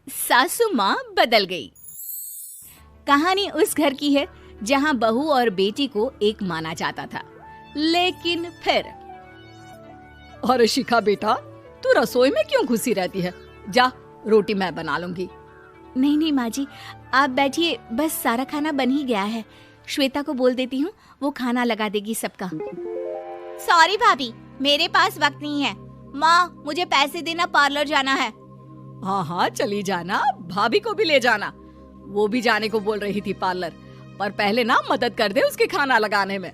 सासू माँ बदल गई। कहानी उस घर की है जहाँ बहू और बेटी को एक माना जाता था, लेकिन फिर अरे शिखा बेटा, तू रसोई में क्यों घुसी रहती है? जा, रोटी मैं बना लूंगी। नहीं नहीं माँ जी, आप बैठिए, बस सारा खाना बन ही गया है। श्वेता को बोल देती हूँ, वो खाना लगा देगी सबका। सॉरी भाभी, मेरे पास वक्त नहीं है। माँ, मुझे पैसे देना, पार्लर जाना है। हाँ हाँ चली जाना, भाभी को भी ले जाना। वो भी जाने को बोल रही थी पार्लर, पर पहले ना मदद कर दे उसके खाना लगाने में।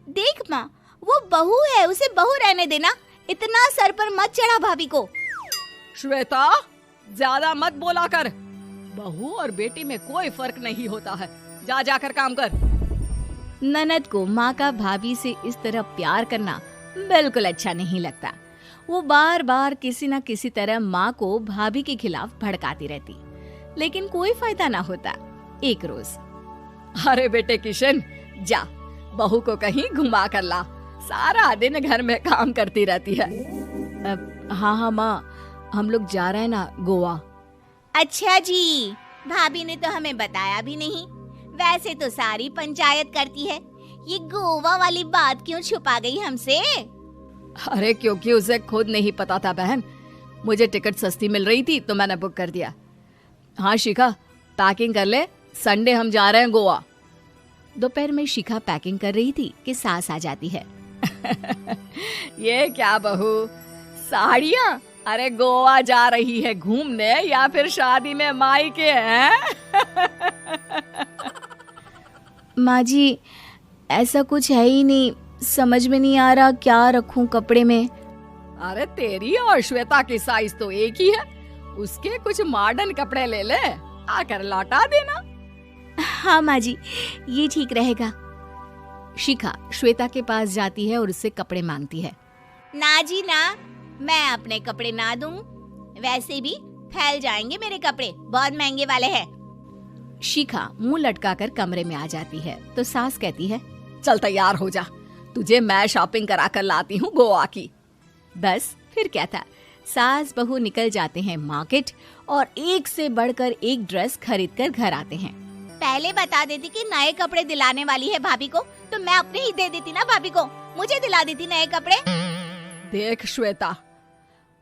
देख माँ, वो बहू है, उसे बहू रहने देना, इतना सर पर मत चढ़ा भाभी को। श्वेता, ज्यादा मत बोला कर। बहू और बेटी में कोई फर्क नहीं होता है। जा जाकर काम कर। ननद को माँ का भाभी से इस तरह प्यार करना बिल्कुल अच्छा नहीं लगता। वो बार बार किसी न किसी तरह माँ को भाभी के खिलाफ भड़काती रहती, लेकिन कोई फायदा ना होता। एक रोज, अरे बेटे किशन, जा बहू को कहीं घुमा कर ला, सारा दिन घर में काम करती रहती है। हाँ हाँ माँ, हम लोग जा रहे हैं ना गोवा। अच्छा जी, भाभी ने तो हमें बताया भी नहीं। वैसे तो सारी पंचायत करती है, ये गोवा वाली बात क्यों छुपा गई हमसे? अरे क्योंकि उसे खुद नहीं पता था बहन। मुझे टिकट सस्ती मिल रही थी तो मैंने बुक कर दिया। हाँ शिखा, पैकिंग कर ले, संडे हम जा रहे हैं गोवा। दोपहर में शिखा पैकिंग कर रही थी कि सास आ जाती है। ये क्या बहू, साड़ियाँ? अरे गोवा जा रही है घूमने या फिर शादी में मायके हैं? माँ जी, ऐसा कुछ है ही नहीं, समझ में नहीं आ रहा क्या रखूं कपड़े में। अरे तेरी और श्वेता की साइज तो एक ही है, उसके कुछ मॉडर्न कपड़े ले ले, आकर लौटा देना। हाँ माँ जी, ये ठीक रहेगा। शिखा श्वेता के पास जाती है और उससे कपड़े मांगती है। ना जी ना, मैं अपने कपड़े ना दूं, वैसे भी फैल जाएंगे मेरे कपड़े, बहुत महंगे वाले हैं। शिखा मुंह लटकाकर कमरे में आ जाती है तो सास कहती है, चल तैयार हो जा, तुझे मैं शॉपिंग करा कर लाती हूँ गोवा की। बस फिर क्या था, सास बहू निकल जाते हैं मार्केट और एक से बढ़कर एक ड्रेस खरीद कर घर आते हैं। पहले बता देती कि नए कपड़े दिलाने वाली है भाभी को, तो मैं अपने ही दे देती ना भाभी को, मुझे दिला देती नए कपड़े। देख श्वेता,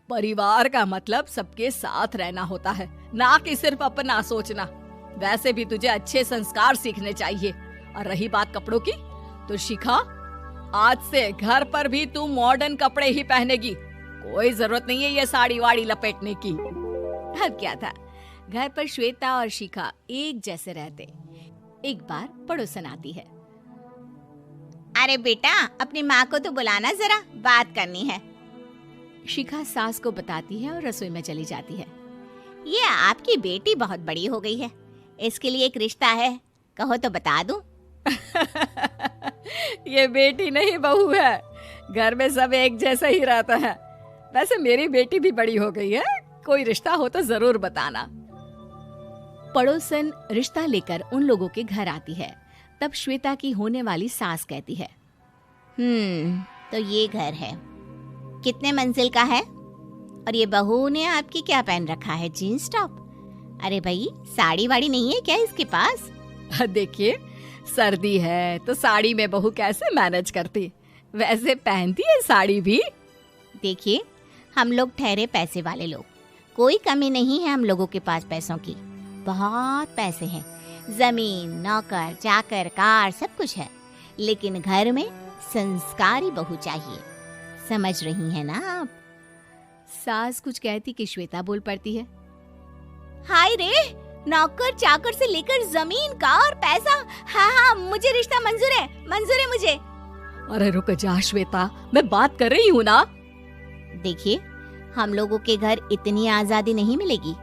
परिवार का मतलब सबके साथ रहना होता है, ना कि सिर्फ अपना सोचना। वैसे भी तुझे अच्छे संस्कार सीखने चाहिए। और रही बात कपड़ों की, तो शिखा, आज से घर पर भी तू मॉडर्न कपड़े ही पहनेगी। कोई जरूरत नहीं है ये साड़ी वाड़ी लपेटने की। अब क्या था, घर पर श्वेता और शिखा एक जैसे रहते। एक बार पड़ोसन आती है। अरे बेटा, अपनी माँ को तो बुलाना, जरा बात करनी है। शिखा सास को बताती है और रसोई में चली जाती है। ये आपकी बेटी बहुत बड़ी हो गई है, इसके लिए एक रिश्ता है, कहो तो बता दूं। ये बेटी नहीं बहू है, घर में सब एक जैसा ही रहता है। वैसे मेरी बेटी भी बड़ी हो गई है, कोई रिश्ता हो तो जरूर बताना। पड़ोसन रिश्ता लेकर उन लोगों के घर आती है। तब श्वेता की होने वाली सास कहती है, तो ये घर है, कितने मंजिल का है? और ये बहू ने आपकी क्या पहन रखा है, जीन्स टॉप? अरे भाई, साड़ी वाड़ी नहीं है क्या इसके पास? देखिए, सर्दी है तो साड़ी में बहू कैसे मैनेज करती, वैसे पहनती है साड़ी भी। देखिए, हम लोग ठहरे पैसे वाले लोग, कोई कमी नहीं है हम लोगों के पास पैसों की, बहुत पैसे हैं, जमीन, नौकर चाकर, कार, सब कुछ है, लेकिन घर में संस्कारी बहू चाहिए, समझ रही हैं ना आप? सास कुछ कहती कि श्वेता बोल पड़ती है, हाय रे, नौकर चाकर से लेकर जमीन, कार, पैसा, हाँ, मुझे रिश्ता मंजूर है मुझे। अरे रुक जा श्वेता, मैं बात कर रही हूँ ना। देखिए, हम लोगों के घर इतनी आजादी नहीं मिलेगी।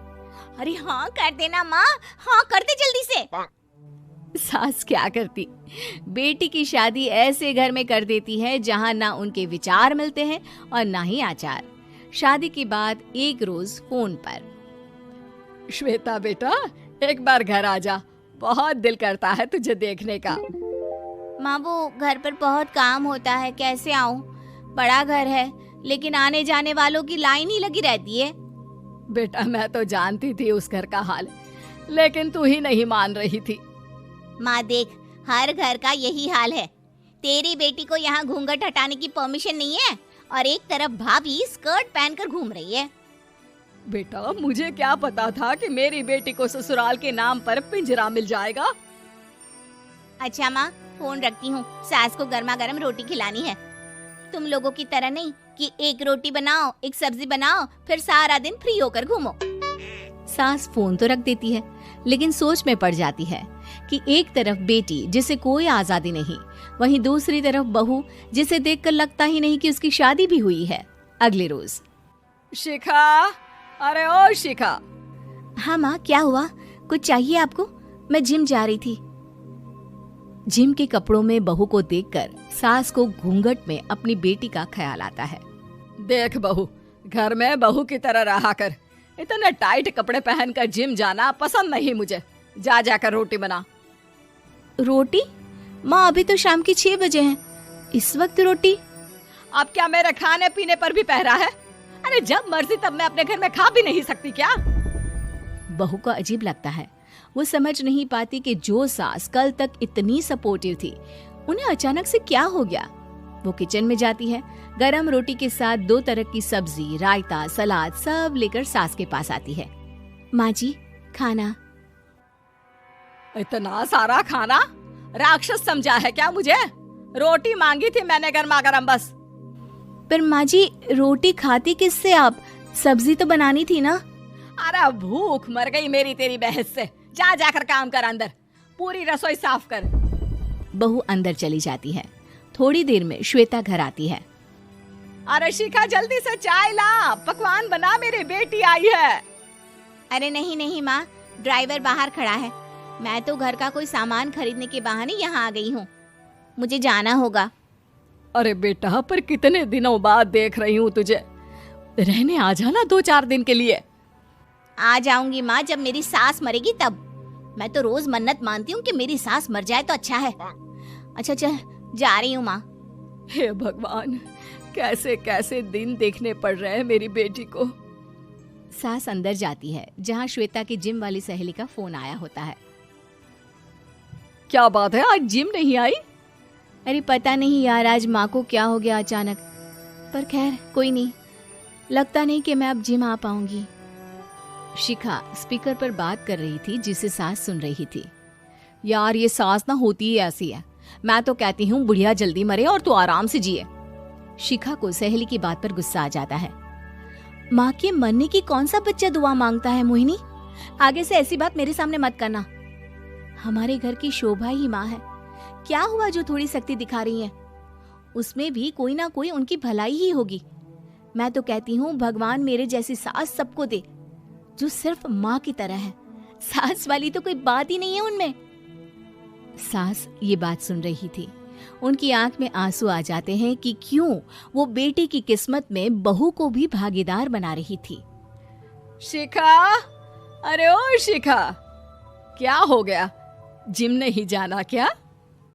अरे हाँ कर देना माँ, हाँ कर दे जल्दी से। सास क्या करती, बेटी की शादी ऐसे घर में कर देती है जहाँ ना उनके विचार मिलते हैं और ना ही आचार। शादी के बाद एक रोज फोन पर, श्वेता बेटा, एक बार घर आ जा, बहुत दिल करता है तुझे देखने का। माँ, वो घर पर बहुत काम होता है, कैसे आऊँ? बड़ा घर है, लेकिन आने जाने वालों की लाइन ही लगी रहती है। बेटा मैं तो जानती थी उस घर का हाल, लेकिन तू ही नहीं मान रही थी। माँ देख, हर घर का यही हाल है। तेरी बेटी को यहाँ घूंघट हटाने की परमिशन नहीं है और एक तरफ भाभी स्कर्ट पहनकर घूम रही है। बेटा मुझे क्या पता था कि मेरी बेटी को ससुराल के नाम पर पिंजरा मिल जाएगा। अच्छा माँ, फोन रखती हूँ, सास को गर्मा गर्म रोटी खिलानी है। तुम लोगों की तरह नहीं कि एक रोटी बनाओ, एक सब्जी बनाओ, फिर सारा दिन फ्री होकर घूमो। सास फोन तो रख देती है, लेकिन सोच में पड़ जाती है कि एक तरफ बेटी जिसे कोई आजादी नहीं, वहीं दूसरी तरफ बहू जिसे देखकर लगता ही नहीं कि उसकी शादी भी हुई है। अगले रोज। शिखा, अरे ओ शिखा। हाँ माँ, क्या हुआ? कुछ चाहिए आपको? मैं जिम जा रही थी। जिम के कपड़ों में बहू को देखकर सास को घूंघट में अपनी बेटी का ख्याल आता है। देख बहू, घर में बहू की तरह रहा कर। इतने टाइट कपड़े पहनकर जिम जाना पसंद नहीं मुझे। जा जाकर रोटी बना। रोटी? माँ अभी तो शाम की 6 बजे हैं, इस वक्त रोटी? अब क्या मेरे खाने पीने पर भी पहरा है? अरे जब मर्जी तब मैं अपने घर में खा भी नहीं सकती क्या? बहू को अजीब लगता है। वो समझ नहीं पाती कि जो सास कल तक इतनी सपोर्टिव थी, उन्हें अचानक से क्या हो गया। वो किचन में जाती है, गरम रोटी के साथ 2 तरह की सब्जी, रायता, सलाद सब लेकर सास के पास आती है। माँ जी, खाना। इतना सारा खाना? राक्षस समझा है क्या मुझे? रोटी मांगी थी मैंने गर्मा गर्म बस। पर माँ जी, रोटी खाती किससे आप? सब्जी तो बनानी थी ना। अरे भूख मर गई मेरी तेरी बहस से। जा जाकर काम कर, अंदर पूरी रसोई साफ कर। बहू अंदर चली जाती है। थोड़ी देर में श्वेता घर आती है। अरे शिखा, जल्दी से चाय ला, पकवान बना, मेरी बेटी आई है। अरे नहीं नहीं माँ, ड्राइवर बाहर खड़ा है। मैं तो घर का कोई सामान खरीदने के बहाने यहाँ आ गई हूँ, मुझे जाना होगा। अरे बेटा, पर कितने दिनों बाद देख रही हूँ तुझे, रहने आ जाना 2-4 दिन के लिए। आ जाऊंगी माँ, जब मेरी सास मरेगी तब। मैं तो रोज मन्नत मानती हूँ कि मेरी सास मर जाए तो अच्छा है। अच्छा चल, जा रही हूँ माँ। हे भगवान, कैसे कैसे दिन देखने पड़ रहे हैं मेरी बेटी को। सास अंदर जाती है, जहाँ श्वेता की जिम वाली सहेली का फोन आया होता है। क्या बात है, आज जिम नहीं आई? अरे पता नहीं यार, आज माँ को क्या हो गया अचानक। पर खैर कोई नहीं, लगता नहीं कि मैं अब जिम आ पाऊंगी। शिखा स्पीकर पर बात कर रही थी, जिसे सास सुन रही थी। यार ये सास ना होती ही ऐसी है। मैं तो कहती हूँ बुढ़िया जल्दी मरे और तू आराम से जिए। शिखा को सहेली की बात पर गुस्सा आ जाता है। माँ के मरने की कौन सा बच्चा दुआ मांगता है मोहिनी? आगे से ऐसी बात मेरे सामने मत करना। हमारे घर की शोभा ही माँ है। क्या हुआ जो थोड़ी सख्ती दिखा रही है? उसमें भी कोई ना कोई उनकी भलाई ही होगी। मैं तो कहती हूँ भगवान मेरे जैसी सास सबको दे, जो सिर्फ माँ की तरह है। सास वाली तो कोई बात ही नहीं है उनमें। सास ये बात सुन रही थी। उनकी आंख में आंसू आ जाते हैं कि क्यों वो बेटी की किस्मत में बहू को भी भागीदार बना रही थी। शिखा, अरे ओ शिखा, क्या हो गया? जिम नहीं जाना क्या?